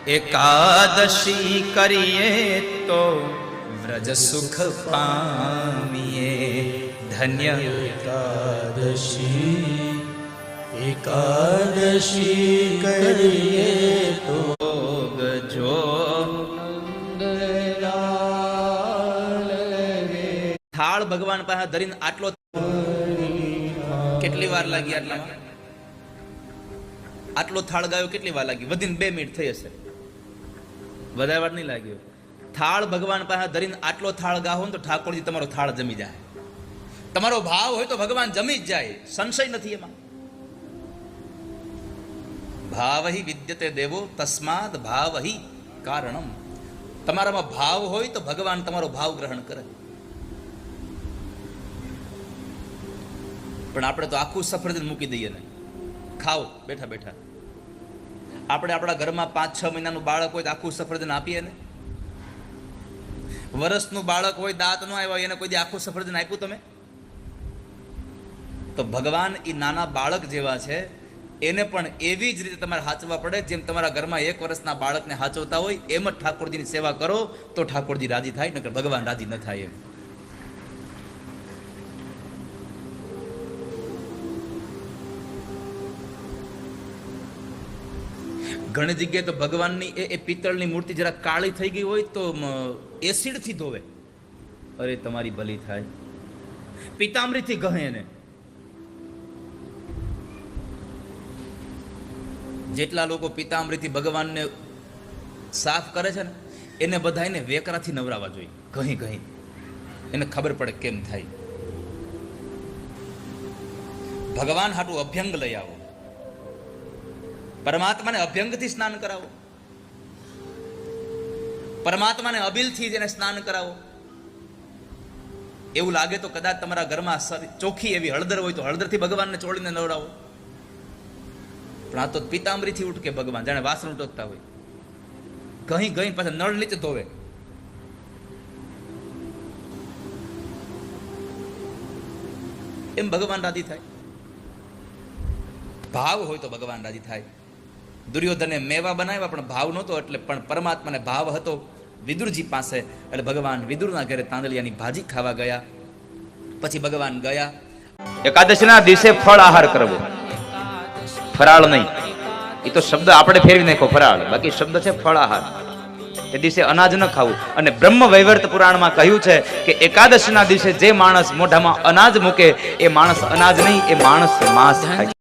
एकादशी करिए तो व्रज सुख पामिए धन्य एकादशी करिए तो जो થાળ ભગવાન પાસે ધરીને આટલો કેટલી વાર લાગી? આટલો થાળ ગાયો કેટલી વાર લાગી? વધીને 2 મિનિટ થઈ હશે, વધારે વાર નહીં લાગ્યો. થાળ ભગવાન પાસે ધરીને આટલો થાળ ગાહો ને તો ઠાકોરજી તમારો થાળ જમી જાય. તમારો ભાવ હોય તો ભગવાન જમી જ જાય, સંશય નથી એમાં. ભાવહિ વિદ્યતે દેવો તસ્માદ ભાવહિ કારણમ. તમારામાં ભાવ હોય તો ભગવાન તમારો ભાવ ગ્રહણ કરે. પણ આપણે તો આખું સફરજન મૂકી દઈએ ને ખાઓ બેઠા બેઠા. આપણે આપણા ઘરમાં 5-6 મહિનાનું બાળક હોય તો આખું સફરજન આપીએ ને. વર્ષનું બાળક હોય, દાંત ન આવ્યા, એને કોઈ દી આખું સફરજન આપ્યું તમે? તો ભગવાન એ નાના બાળક જેવા છે, એને પણ એવી જ રીતે તમારે હાચવા પડે જેમ તમારા ઘરમાં 1 વર્ષના બાળકને હાચવતા હોય એમ જ ઠાકોરજીની સેવા કરો તો ઠાકોરજી રાજી થાય, નકર ભગવાન રાજી ન થાય. એમ ઘણી જગ્યાએ તો ભગવાનની એ પિત્તળની મૂર્તિ જરા કાળી થઈ ગઈ હોય તો એસિડથી ધોવે. અરે તમારી ભલી થાય, પિતાંબરીથી ગહે એને. જેટલા લોકો પિતાંબરીથી ભગવાનને સાફ કરે છે ને એને બધાને વેકરાથી નવરાવા જોઈએ, ઘહી ઘહી. એને ખબર પડે કેમ થાય. ભગવાન હાટું અભ્યંગ લઈ આવો, પરમાત્માને અભ્યંગથી સ્નાન કરાવો, પરમાત્માને અબીલથી જેને સ્નાન કરાવો. એવું લાગે તો કદાચ તમારા ઘરમાં ચોખ્ખી એવી હળદર હોય તો હળદરથી ભગવાનને ચોળીને નવડાવો. પણ આ તો પિતાંબરીથી ઉઠકે ભગવાન, જાણે વાસણ ઉટકતા હોય. ઘણી ઘણી પાછા નળ નીચે ધોવે. એમ ભગવાન રાજી થાય. ભાવ હોય તો ભગવાન રાજી થાય. દુર્યોધને મેવા બનાવ્યા પણ ભાવ નહોતો, એટલે પણ પરમાત્માને ભાવ હતો વિદુરજી પાસે. એટલે ભગવાન વિદુરના ઘરે તાંદલિયાની ભાજી ખાવા ગયા. પછી ભગવાન ગયા. એકાદશીના દિવસે ફળ આહાર કરવો, ફરાળ નહીં. એ તો શબ્દ આપણે ફેરવી નાખો ફરાળ, બાકી શબ્દ છે ફળ આહાર. એ દિવસે અનાજ ન ખાવું. અને બ્રહ્મ વૈવર્ત પુરાણમાં કહ્યું છે કે એકાદશીના દિવસે જે માણસ મોઢામાં અનાજ મૂકે એ માણસ અનાજ નહીં, એ માણસ માંસ ખાય.